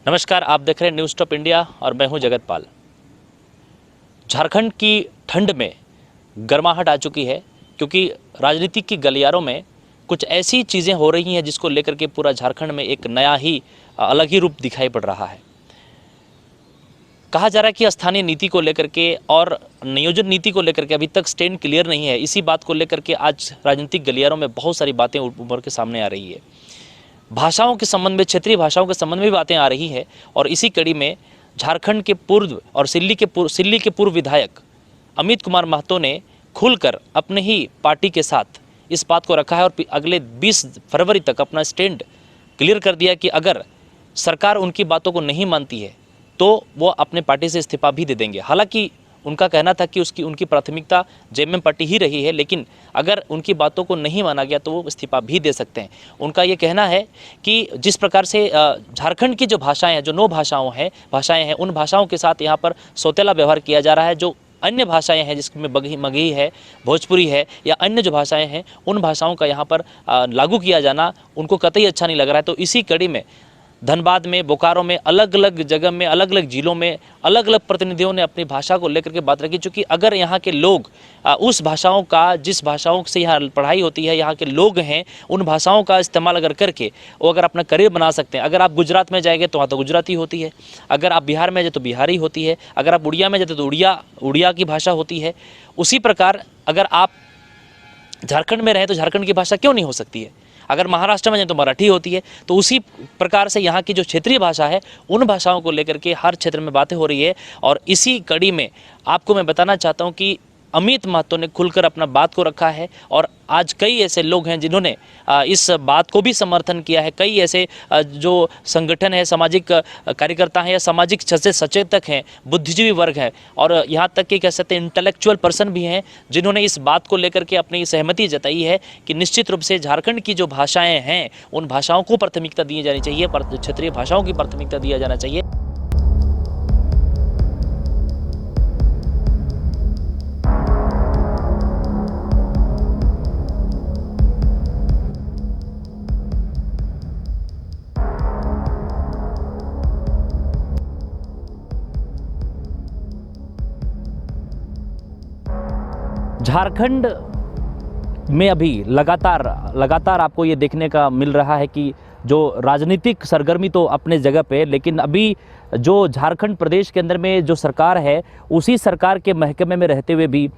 नमस्कार, आप देख रहे हैं न्यूज़ टॉप इंडिया और मैं हूं जगतपाल। झारखंड की ठंड में गर्माहट आ चुकी है क्योंकि राजनीति की गलियारों में कुछ ऐसी चीज़ें हो रही हैं जिसको लेकर के पूरा झारखंड में एक नया ही अलग ही रूप दिखाई पड़ रहा है। कहा जा रहा है कि स्थानीय नीति को लेकर के और नियोजन नीति को लेकर के अभी तक स्टैंड क्लियर नहीं है। इसी बात को लेकर के आज राजनीतिक गलियारों में बहुत सारी बातें उभर के सामने आ रही है। भाषाओं के संबंध में, क्षेत्रीय भाषाओं के संबंध में बातें आ रही है और इसी कड़ी में झारखंड के पूर्व और सिल्ली के पूर्व विधायक अमित कुमार महतो ने खुलकर अपने ही पार्टी के साथ इस बात को रखा है और अगले 20 फरवरी तक अपना स्टैंड क्लियर कर दिया कि अगर सरकार उनकी बातों को नहीं मानती है तो वो अपने पार्टी से इस्तीफा भी दे देंगे। हालांकि उनका कहना था कि उनकी प्राथमिकता जेएमएम पार्टी ही रही है, लेकिन अगर उनकी बातों को नहीं माना गया तो वो इस्तीफा भी दे सकते हैं। उनका ये कहना है कि जिस प्रकार से झारखंड की जो भाषाएं हैं, जो 9 भाषाएं हैं, उन भाषाओं के साथ यहाँ पर सौतेला व्यवहार किया जा रहा है। जो अन्य भाषाएं हैं जिसमें मगही है, भोजपुरी है या अन्य जो भाषाएं हैं, उन भाषाओं का यहाँ पर लागू किया जाना उनको कतई अच्छा नहीं लग रहा है। तो इसी कड़ी में धनबाद में, बोकारो में, अलग अलग जगह में, अलग अलग जिलों में अलग अलग प्रतिनिधियों ने अपनी भाषा को लेकर के बात रखी। चूँकि अगर यहाँ के लोग उस भाषाओं का, जिस भाषाओं से यहाँ पढ़ाई होती है, यहाँ के लोग हैं, उन भाषाओं का इस्तेमाल अगर करके वो अगर अपना करियर बना सकते हैं। अगर आप गुजरात में जाएंगे तो वहाँ तो गुजराती होती है, अगर आप बिहार में जाए तो बिहारी होती है, अगर आप उड़िया में जाते तो उड़िया की भाषा होती है। उसी प्रकार अगर आप झारखंड में रहें तो झारखंड की भाषा क्यों नहीं हो सकती है। अगर महाराष्ट्र में जाए तो मराठी होती है। तो उसी प्रकार से यहाँ की जो क्षेत्रीय भाषा है, उन भाषाओं को लेकर के हर क्षेत्र में बातें हो रही है। और इसी कड़ी में आपको मैं बताना चाहता हूँ कि अमित महतो ने खुलकर अपना बात को रखा है और आज कई ऐसे लोग हैं जिन्होंने इस बात को भी समर्थन किया है। कई ऐसे जो संगठन है, सामाजिक कार्यकर्ता हैं या सामाजिक सचेतक हैं, बुद्धिजीवी वर्ग हैं और यहाँ तक कि कह सकते हैं इंटेलेक्चुअल पर्सन भी हैं, जिन्होंने इस बात को लेकर के अपनी सहमति जताई है कि निश्चित रूप से झारखंड की जो भाषाएँ हैं उन भाषाओं को प्राथमिकता दी जानी चाहिए, क्षेत्रीय भाषाओं की प्राथमिकता दिया जाना चाहिए। झारखंड में अभी लगातार आपको ये देखने का मिल रहा है कि जो राजनीतिक सरगर्मी तो अपने जगह पे, लेकिन अभी जो झारखंड प्रदेश के अंदर में जो सरकार है, उसी सरकार के महकमे में रहते हुए भी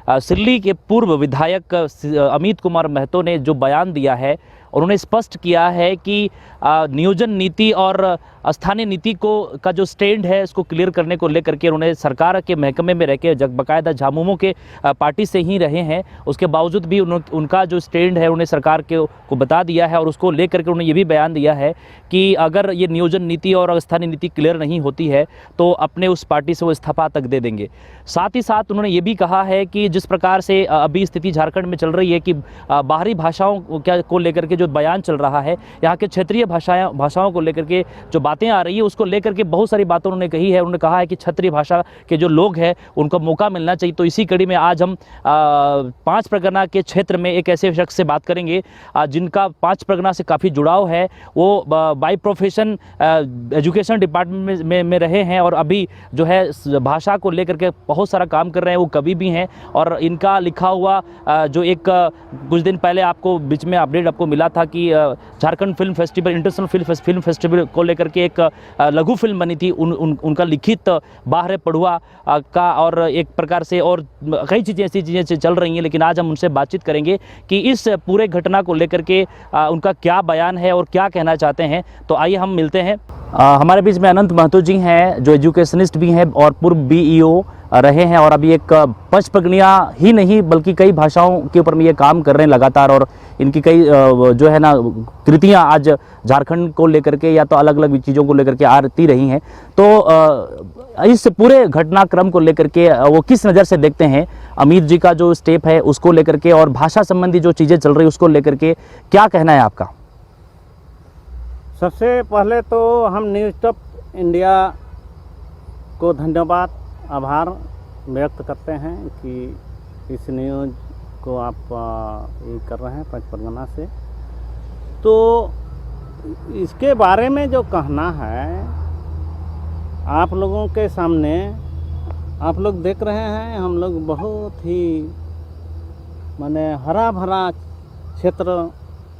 सिल्ली के पूर्व विधायक अमित कुमार महतो ने जो बयान दिया है, उन्होंने स्पष्ट किया है कि नियोजन नीति और स्थानीय नीति का जो स्टैंड है उसको क्लियर करने को लेकर के उन्होंने सरकार के महकमे में रह के बाकायदा झामुमो के पार्टी से ही रहे हैं, उसके बावजूद भी उनका जो स्टैंड है उन्हें सरकार को बता दिया है और उसको लेकर के उन्होंने ये भी बयान दिया है कि अगर ये नियोजन नीति और स्थानीय नीति क्लियर नहीं होती है तो अपने उस पार्टी से वो इस्तीफा तक दे देंगे। साथ ही साथ उन्होंने ये भी कहा है कि जिस प्रकार से अभी स्थिति झारखंड में चल रही है कि बाहरी भाषाओं को लेकर के जो बयान चल रहा है, यहाँ के क्षेत्रीय भाषाओं को लेकर के जो बातें आ रही है उसको लेकर के बहुत सारी बातें उन्होंने कही है। उन्होंने कहा है कि क्षेत्रीय भाषा के जो लोग हैं उनको मौका मिलना चाहिए। तो इसी कड़ी में आज हम 5 परगना के क्षेत्र में एक ऐसे शख्स से बात करेंगे जिनका 5 परगना से काफ़ी जुड़ाव है। वो बाय प्रोफेशन एजुकेशन डिपार्टमेंट में रहे हैं और अभी जो है भाषा को लेकर के बहुत सारा काम कर रहे हैं। वो कवि भी हैं और इनका लिखा हुआ जो एक कुछ दिन पहले आपको बीच में अपडेट आपको मिला था कि Jharkhand film festival, international film festival को लेकर के एक लघु फिल्म बनी थी। उनका लिखित बाहर पढ़ुआ का और एक प्रकार से और कई चीज़ें ऐसी चीज़ें चल रही हैं। लेकिन आज हम उनसे बातचीत करेंगे कि इस पूरे घटना को लेकर के उनका क्या बयान है और क्या कहना चाहते हैं। तो आइए हम मिलते हैं। हमारे बीच में अनंत महतो जी हैं जो एजुकेशनिस्ट भी हैं और पूर्व बीईओ रहे हैं और अभी एक 5 परगनिया ही नहीं बल्कि कई भाषाओं के ऊपर में ये काम कर रहे हैं लगातार और इनकी कई जो है ना कृतियाँ आज झारखंड को लेकर के या तो अलग अलग चीज़ों को लेकर के आती रही हैं। तो इस पूरे घटनाक्रम को लेकर के वो किस नज़र से देखते हैं, अमित जी का जो स्टेप है उसको लेकर के और भाषा संबंधी जो चीज़ें चल रही उसको लेकर के क्या कहना है आपका? सबसे पहले तो हम न्यूज़ टॉप इंडिया को धन्यवाद, आभार व्यक्त करते हैं कि इस न्यूज़ को आप ये कर रहे हैं 5 परगना से। तो इसके बारे में जो कहना है आप लोगों के सामने आप लोग देख रहे हैं, हम लोग बहुत ही माने हरा भरा क्षेत्र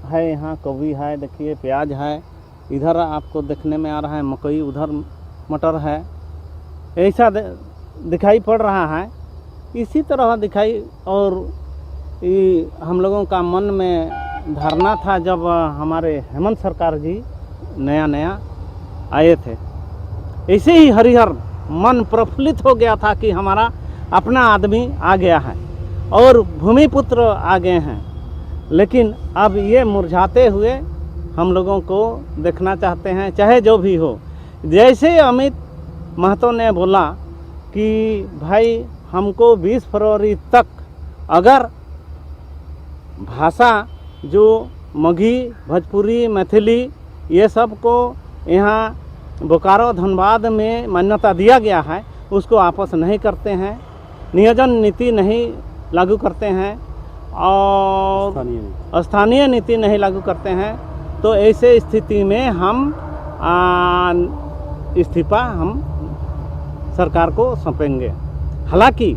है। यहाँ कभी है, देखिए प्याज है, इधर आपको देखने में आ रहा है मकई, उधर मटर है, ऐसा दिखाई पड़ रहा है। इसी तरह दिखाई, और ये हम लोगों का मन में धारणा था जब हमारे हेमंत सरकार जी नया आए थे, ऐसे ही हरिहर मन प्रफुल्लित हो गया था कि हमारा अपना आदमी आ गया है और भूमिपुत्र आ गए हैं। लेकिन अब ये मुरझाते हुए हम लोगों को देखना चाहते हैं, चाहे जो भी हो। जैसे अमित महतो ने बोला कि भाई हमको 20 फरवरी तक अगर भाषा जो मगही, भोजपुरी, मैथिली ये सब को यहाँ बोकारो धनबाद में मान्यता दिया गया है, उसको आपस नहीं करते हैं, नियोजन नीति नहीं लागू करते हैं और स्थानीय नीति नहीं लागू करते हैं, तो ऐसे स्थिति में हम इस्तीफा हम सरकार को सौंपेंगे। हालांकि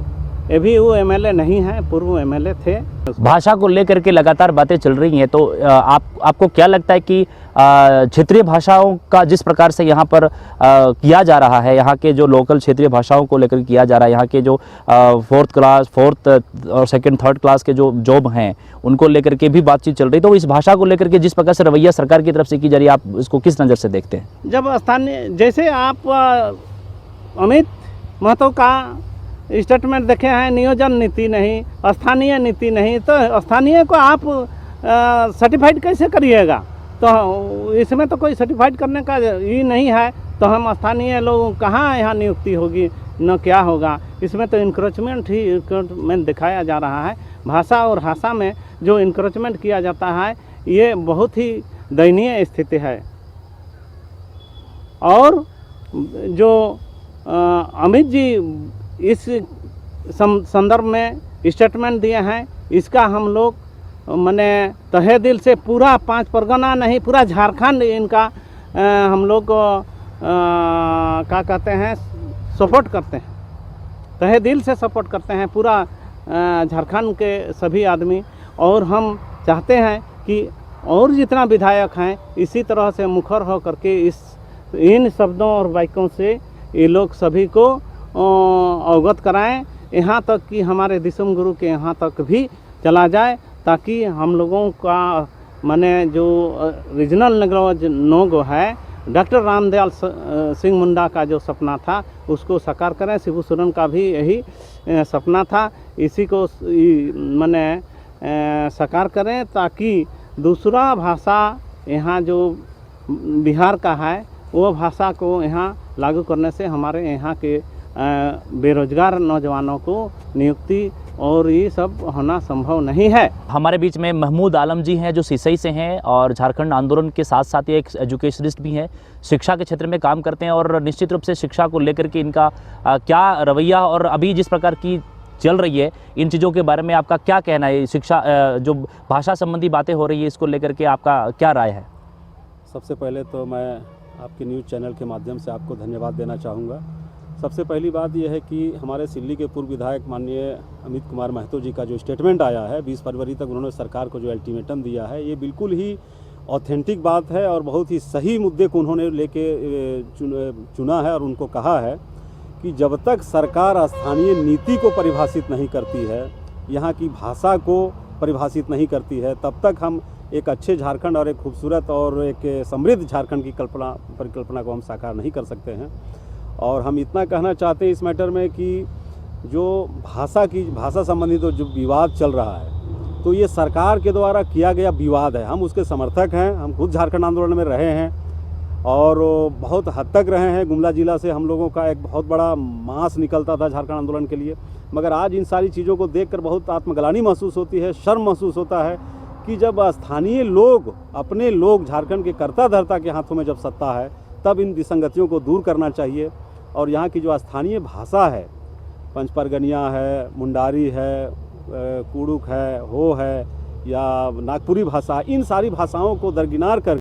अभी वो एमएलए नहीं है, पूर्व एमएलए थे। भाषा को लेकर के लगातार बातें चल रही हैं, तो आपको क्या लगता है कि क्षेत्रीय भाषाओं का जिस प्रकार से यहाँ पर किया जा रहा है, यहाँ के जो लोकल क्षेत्रीय भाषाओं को लेकर किया जा रहा है, यहाँ के जो फोर्थ और सेकंड थर्ड क्लास के जो जॉब हैं उनको लेकर के भी बातचीत चल रही, तो इस भाषा को लेकर के जिस प्रकार से रवैया सरकार की तरफ से की जा रही है, आप इसको किस नज़र से देखते हैं? जब स्थानीय, जैसे आप अमित महतो का स्टेटमेंट देखे हैं, नियोजन नीति नहीं, स्थानीय नीति नहीं, तो स्थानीय को आप सर्टिफाइड कैसे करिएगा? तो इसमें तो कोई सर्टिफाइड करने का ही नहीं है, तो हम स्थानीय लोग कहाँ यहाँ नियुक्ति होगी, न क्या होगा? इसमें तो इंक्रोचमेंट दिखाया जा रहा है। भाषा और भाषा में जो इंक्रोचमेंट किया जाता है, ये बहुत ही दयनीय स्थिति है। और जो अमित जी इस संदर्भ में स्टेटमेंट दिए हैं, इसका हम लोग माने तहे दिल से पूरा 5 परगना नहीं, पूरा झारखंड इनका हम लोग क्या कहते हैं, सपोर्ट करते हैं, तहे दिल से सपोर्ट करते हैं पूरा झारखंड के सभी आदमी। और हम चाहते हैं कि और जितना विधायक हैं इसी तरह से मुखर हो करके इन शब्दों और वाक्यों से ये लोग सभी को अवगत कराएं, यहाँ तक कि हमारे दिसम गुरु के यहाँ तक भी चला जाए, ताकि हम लोगों का माने जो रीजनल लैंग्वेज नोगो है, डॉक्टर रामदयाल सिंह मुंडा का जो सपना था उसको साकार करें। शिबू सोरेन का भी यही सपना था, इसी को माने साकार करें, ताकि दूसरा भाषा यहाँ जो बिहार का है वो भाषा को यहाँ लागू करने से हमारे यहाँ के बेरोजगार नौजवानों को नियुक्ति और ये सब होना संभव नहीं है। हमारे बीच में महमूद आलम जी हैं, जो सिसई से हैं और झारखंड आंदोलन के साथ साथ ये एक एजुकेशनिस्ट भी हैं, शिक्षा के क्षेत्र में काम करते हैं, और निश्चित रूप से शिक्षा को लेकर के इनका क्या रवैया और अभी जिस प्रकार की चल रही है, इन चीज़ों के बारे में आपका क्या कहना है? शिक्षा जो भाषा संबंधी बातें हो रही है, इसको लेकर के आपका क्या राय है? सबसे पहले तो मैं आपके न्यूज़ चैनल के माध्यम से आपको धन्यवाद देना चाहूँगा। सबसे पहली बात यह है कि हमारे सिल्ली के पूर्व विधायक माननीय अमित कुमार महतो जी का जो स्टेटमेंट आया है, 20 फरवरी तक उन्होंने सरकार को जो अल्टीमेटम दिया है, ये बिल्कुल ही ऑथेंटिक बात है और बहुत ही सही मुद्दे को उन्होंने लेके चुना है। और उनको कहा है कि जब तक सरकार स्थानीय नीति को परिभाषित नहीं करती है, यहाँ की भाषा को परिभाषित नहीं करती है, तब तक हम एक अच्छे झारखंड और एक खूबसूरत और एक समृद्ध झारखंड की परिकल्पना को हम साकार नहीं कर सकते हैं। और हम इतना कहना चाहते हैं इस मैटर में कि जो भाषा संबंधी तो जो विवाद चल रहा है, तो ये सरकार के द्वारा किया गया विवाद है। हम उसके समर्थक हैं, हम खुद झारखंड आंदोलन में रहे हैं और बहुत हद तक रहे हैं। गुमला जिला से हम लोगों का एक बहुत बड़ा मास निकलता था झारखंड आंदोलन के लिए। मगर आज इन सारी चीज़ों को देखकर बहुत आत्मग्लानि महसूस होती है, शर्म महसूस होता है कि जब स्थानीय लोग, अपने लोग, झारखंड के कर्ता धर्ता के हाथों में जब सत्ता है, तब इन विसंगतियों को दूर करना चाहिए। और यहाँ की जो स्थानीय भाषा है, पंचपरगनिया है, मुंडारी है, कुड़ुक है, हो है या नागपुरी भाषा, इन सारी भाषाओं को दरकिनार कर